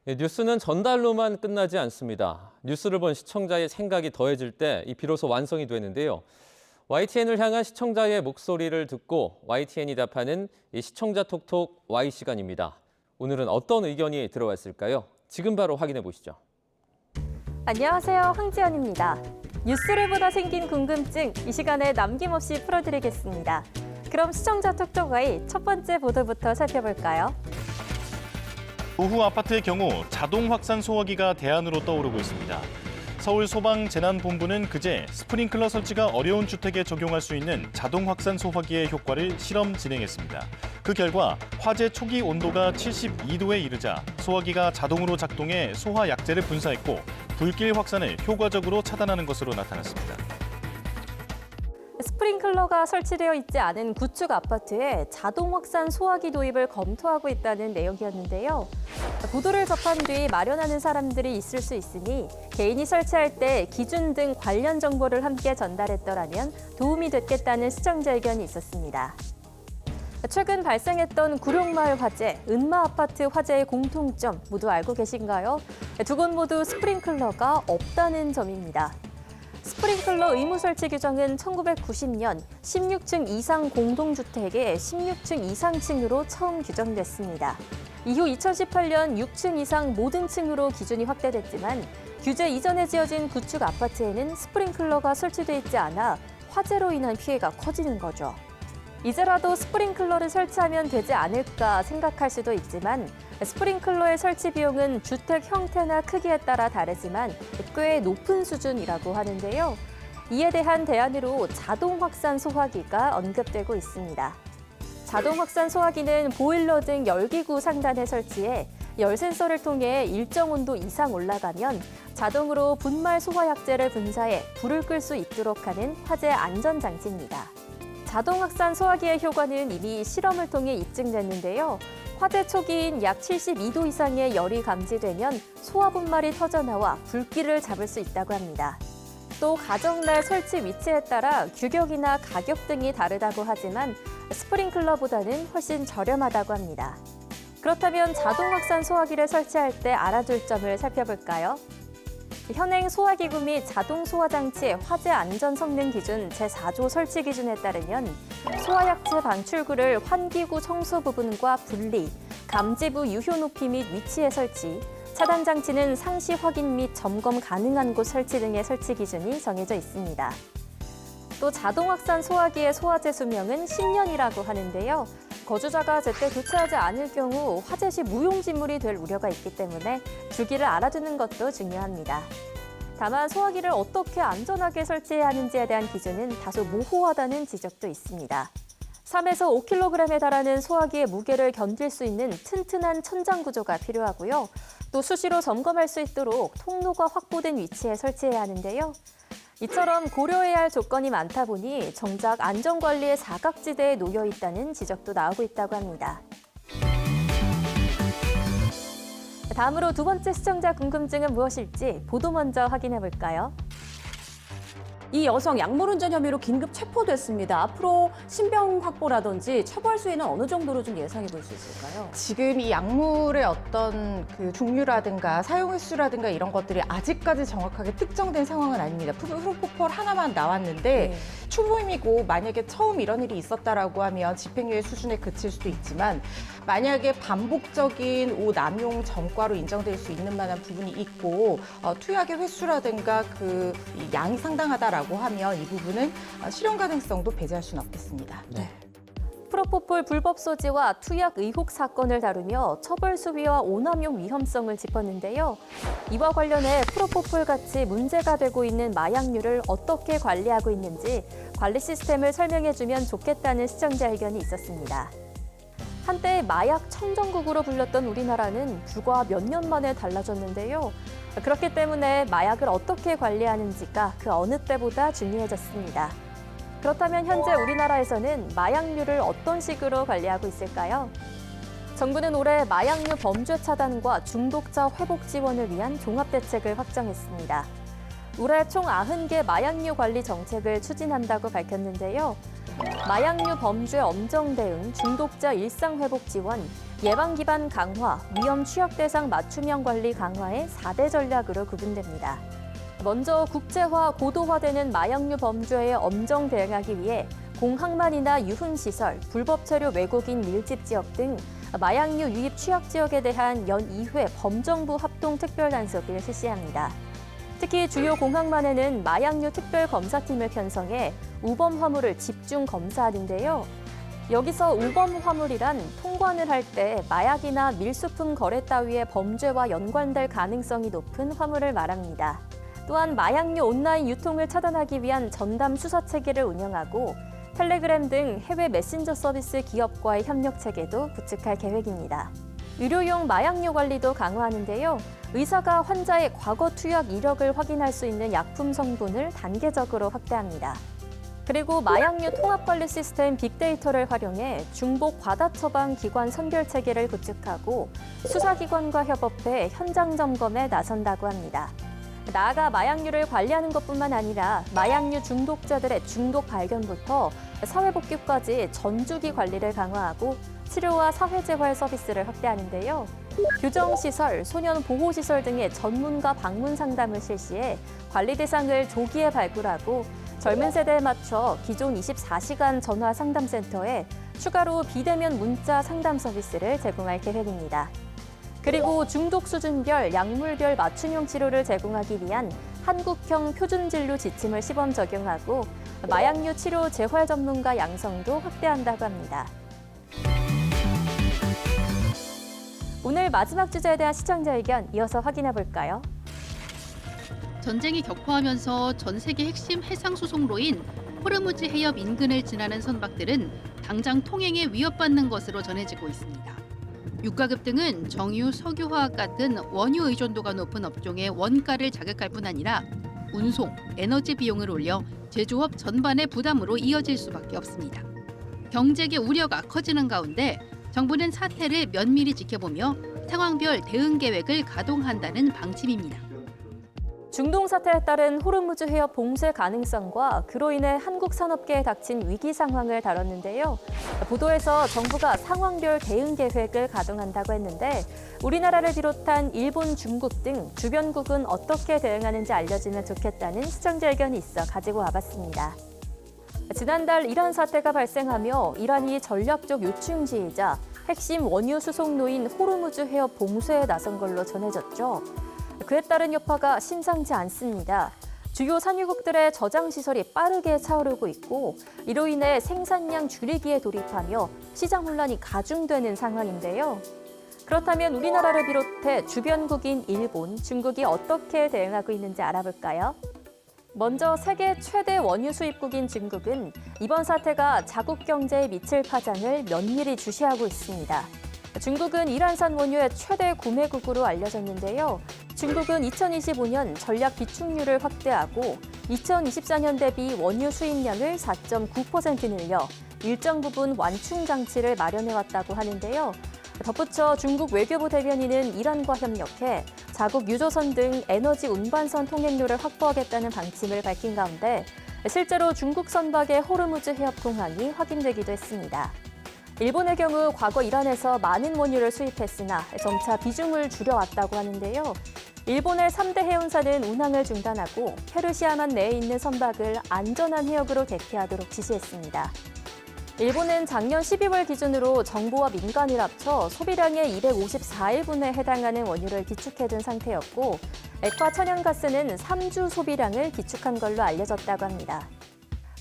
뉴스는 전달로만 끝나지 않습니다. 뉴스를 본 시청자의 생각이 더해질 때 비로소 완성이 되는데요. YTN을 향한 시청자의 목소리를 듣고 YTN이 답하는 시청자 톡톡 Y 시간입니다. 오늘은 어떤 의견이 들어왔을까요? 지금 바로 확인해 보시죠. 안녕하세요, 황지연입니다. 뉴스를 보다 생긴 궁금증, 이 시간에 남김없이 풀어드리겠습니다. 그럼 시청자 톡톡 Y 첫 번째 보도부터 살펴볼까요? 노후 아파트의 경우 자동 확산 소화기가 대안으로 떠오르고 있습니다. 서울소방재난본부는 그제 스프링클러 설치가 어려운 주택에 적용할 수 있는 자동 확산 소화기의 효과를 실험 진행했습니다. 그 결과 화재 초기 온도가 72도에 이르자 소화기가 자동으로 작동해 소화 약재를 분사했고 불길 확산을 효과적으로 차단하는 것으로 나타났습니다. 스프링클러가 설치되어 있지 않은 구축 아파트에 자동 확산 소화기 도입을 검토하고 있다는 내용이었는데요. 보도를 접한 뒤 마련하는 사람들이 있을 수 있으니 개인이 설치할 때 기준 등 관련 정보를 함께 전달했더라면 도움이 됐겠다는 시청자 의견이 있었습니다. 최근 발생했던 구룡마을 화재, 은마 아파트 화재의 공통점 모두 알고 계신가요? 두 곳 모두 스프링클러가 없다는 점입니다. 스프링클러 의무 설치 규정은 1990년 16층 이상 공동주택의 16층 이상층으로 처음 규정됐습니다. 이후 2018년 6층 이상 모든 층으로 기준이 확대됐지만 규제 이전에 지어진 구축 아파트에는 스프링클러가 설치돼 있지 않아 화재로 인한 피해가 커지는 거죠. 이제라도 스프링클러를 설치하면 되지 않을까 생각할 수도 있지만 스프링클러의 설치 비용은 주택 형태나 크기에 따라 다르지만 꽤 높은 수준이라고 하는데요. 이에 대한 대안으로 자동 확산 소화기가 언급되고 있습니다. 자동 확산 소화기는 보일러 등 열기구 상단에 설치해 열 센서를 통해 일정 온도 이상 올라가면 자동으로 분말 소화약재를 분사해 불을 끌 수 있도록 하는 화재 안전장치입니다. 자동 확산 소화기의 효과는 이미 실험을 통해 입증됐는데요. 화재 초기인 약 72도 이상의 열이 감지되면 소화 분말이 터져나와 불길을 잡을 수 있다고 합니다. 또 가정 내 설치 위치에 따라 규격이나 가격 등이 다르다고 하지만 스프링클러보다는 훨씬 저렴하다고 합니다. 그렇다면 자동 확산 소화기를 설치할 때 알아둘 점을 살펴볼까요? 현행 소화기구 및 자동 소화장치의 화재 안전 성능 기준 제4조 설치 기준에 따르면 소화약체 방출구를 환기구 청소 부분과 분리, 감지부 유효 높이 및 위치에 설치, 차단 장치는 상시 확인 및 점검 가능한 곳 설치 등의 설치 기준이 정해져 있습니다. 또 자동 확산 소화기의 소화제 수명은 10년이라고 하는데요. 거주자가 제때 교체하지 않을 경우 화재 시 무용지물이 될 우려가 있기 때문에 주기를 알아두는 것도 중요합니다. 다만 소화기를 어떻게 안전하게 설치해야 하는지에 대한 기준은 다소 모호하다는 지적도 있습니다. 3에서 5kg에 달하는 소화기의 무게를 견딜 수 있는 튼튼한 천장 구조가 필요하고요. 또 수시로 점검할 수 있도록 통로가 확보된 위치에 설치해야 하는데요. 이처럼 고려해야 할 조건이 많다 보니 정작 안전관리의 사각지대에 놓여 있다는 지적도 나오고 있다고 합니다. 다음으로 두 번째 시청자 궁금증은 무엇일지 보도 먼저 확인해 볼까요? 이 여성 약물운전 혐의로 긴급 체포됐습니다. 앞으로 신병 확보라든지 처벌 수위는 어느 정도로 좀 예상해 볼 수 있을까요? 지금 이 약물의 어떤 그 종류라든가 사용 횟수라든가 이런 것들이 아직까지 정확하게 특정된 상황은 아닙니다. 프로포폴 하나만 나왔는데 초범이고 만약에 처음 이런 일이 있었다라고 하면 집행유예 수준에 그칠 수도 있지만 만약에 반복적인 남용 전과로 인정될 수 있는 만한 부분이 있고 투약의 횟수라든가 그 양이 상당하다라고 하면 이 부분은 실현 가능성도 배제할 수는 없겠습니다. 네. 프로포폴 불법 소지와 투약 의혹 사건을 다루며 처벌 수위와 오남용 위험성을 짚었는데요. 이와 관련해 프로포폴 같이 문제가 되고 있는 마약류를 어떻게 관리하고 있는지 관리 시스템을 설명해주면 좋겠다는 시청자 의견이 있었습니다. 한때 마약 청정국으로 불렸던 우리나라는 불과 몇 년 만에 달라졌는데요. 그렇기 때문에 마약을 어떻게 관리하는지가 그 어느 때보다 중요해졌습니다. 그렇다면 현재 우리나라에서는 마약류를 어떤 식으로 관리하고 있을까요? 정부는 올해 마약류 범죄 차단과 중독자 회복 지원을 위한 종합대책을 확정했습니다. 올해 총 90개 마약류 관리 정책을 추진한다고 밝혔는데요. 마약류 범죄 엄정 대응, 중독자 일상 회복 지원, 예방 기반 강화, 위험 취약 대상 맞춤형 관리 강화의 4대 전략으로 구분됩니다. 먼저 국제화, 고도화되는 마약류 범죄에 엄정 대응하기 위해 공항만이나 유흥시설, 불법 체류 외국인 밀집 지역 등 마약류 유입 취약 지역에 대한 연 2회 범정부 합동 특별 단속을 실시합니다. 특히 주요 공항만에는 마약류 특별 검사팀을 편성해 우범 화물을 집중 검사하는데요. 여기서 우범 화물이란 통관을 할 때 마약이나 밀수품 거래 따위의 범죄와 연관될 가능성이 높은 화물을 말합니다. 또한 마약류 온라인 유통을 차단하기 위한 전담 수사 체계를 운영하고 텔레그램 등 해외 메신저 서비스 기업과의 협력 체계도 구축할 계획입니다. 의료용 마약류 관리도 강화하는데요. 의사가 환자의 과거 투약 이력을 확인할 수 있는 약품 성분을 단계적으로 확대합니다. 그리고 마약류 통합관리 시스템 빅데이터를 활용해 중복 과다 처방 기관 선별 체계를 구축하고 수사기관과 협업해 현장 점검에 나선다고 합니다. 나아가 마약류를 관리하는 것뿐만 아니라 마약류 중독자들의 중독 발견부터 사회복귀까지 전주기 관리를 강화하고 치료와 사회재활 서비스를 확대하는데요. 교정시설, 소년보호시설 등의 전문가 방문 상담을 실시해 관리 대상을 조기에 발굴하고 젊은 세대에 맞춰 기존 24시간 전화 상담센터에 추가로 비대면 문자 상담 서비스를 제공할 계획입니다. 그리고 중독 수준별, 약물별 맞춤형 치료를 제공하기 위한 한국형 표준진료 지침을 시범 적용하고 마약류 치료 재활 전문가 양성도 확대한다고 합니다. 오늘 마지막 주제에 대한 시청자 의견 이어서 확인해 볼까요? 전쟁이 격화하면서 전 세계 핵심 해상 수송로인 호르무즈 해협 인근을 지나는 선박들은 당장 통행에 위협받는 것으로 전해지고 있습니다. 유가 급등은 정유, 석유화학 같은 원유 의존도가 높은 업종의 원가를 자극할 뿐 아니라 운송, 에너지 비용을 올려 제조업 전반의 부담으로 이어질 수밖에 없습니다. 경제계 우려가 커지는 가운데 정부는 사태를 면밀히 지켜보며 상황별 대응 계획을 가동한다는 방침입니다. 중동 사태에 따른 호르무즈 해협 봉쇄 가능성과 그로 인해 한국 산업계에 닥친 위기 상황을 다뤘는데요. 보도에서 정부가 상황별 대응 계획을 가동한다고 했는데 우리나라를 비롯한 일본, 중국 등 주변국은 어떻게 대응하는지 알려주면 좋겠다는 시청자 의견이 있어 가지고 와봤습니다. 지난달 이란 사태가 발생하며 이란이 전략적 요충지이자 핵심 원유 수송로인 호르무즈 해협 봉쇄에 나선 걸로 전해졌죠. 그에 따른 여파가 심상치 않습니다. 주요 산유국들의 저장 시설이 빠르게 차오르고 있고 이로 인해 생산량 줄이기에 돌입하며 시장 혼란이 가중되는 상황인데요. 그렇다면 우리나라를 비롯해 주변국인 일본, 중국이 어떻게 대응하고 있는지 알아볼까요? 먼저 세계 최대 원유 수입국인 중국은 이번 사태가 자국 경제에 미칠 파장을 면밀히 주시하고 있습니다. 중국은 이란산 원유의 최대 구매국으로 알려졌는데요. 중국은 2025년 전략 비축률을 확대하고 2024년 대비 원유 수입량을 4.9% 늘려 일정 부분 완충 장치를 마련해왔다고 하는데요. 덧붙여 중국 외교부 대변인은 이란과 협력해 자국 유조선 등 에너지 운반선 통행료를 확보하겠다는 방침을 밝힌 가운데 실제로 중국 선박의 호르무즈 해협 통항이 확인되기도 했습니다. 일본의 경우 과거 이란에서 많은 원유를 수입했으나 점차 비중을 줄여왔다고 하는데요. 일본의 3대 해운사는 운항을 중단하고 페르시아만 내에 있는 선박을 안전한 해역으로 대피하도록 지시했습니다. 일본은 작년 12월 기준으로 정부와 민간을 합쳐 소비량의 254일분에 해당하는 원유를 비축해둔 상태였고 액화 천연가스는 3주 소비량을 비축한 걸로 알려졌다고 합니다.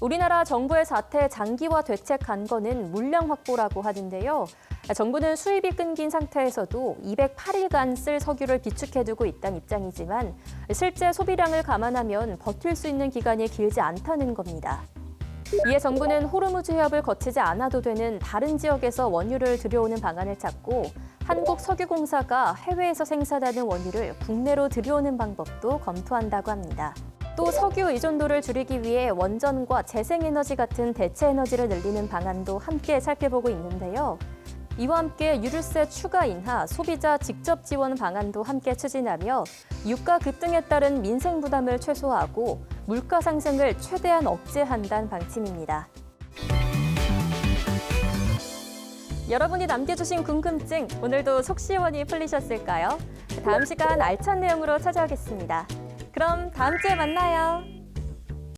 우리나라 정부의 사태 장기화 대책 간거는 물량 확보라고 하는데요. 정부는 수입이 끊긴 상태에서도 208일간 쓸 석유를 비축해두고 있다는 입장이지만 실제 소비량을 감안하면 버틸 수 있는 기간이 길지 않다는 겁니다. 이에 정부는 호르무즈 해협을 거치지 않아도 되는 다른 지역에서 원유를 들여오는 방안을 찾고 한국석유공사가 해외에서 생산하는 원유를 국내로 들여오는 방법도 검토한다고 합니다. 또 석유 의존도를 줄이기 위해 원전과 재생에너지 같은 대체 에너지를 늘리는 방안도 함께 살펴보고 있는데요. 이와 함께 유류세 추가 인하, 소비자 직접 지원 방안도 함께 추진하며 유가 급등에 따른 민생 부담을 최소화하고 물가 상승을 최대한 억제한다는 방침입니다. 여러분이 남겨주신 궁금증 오늘도 속 시원히 풀리셨을까요? 다음 시간 알찬 내용으로 찾아오겠습니다. 그럼 다음 주에 만나요.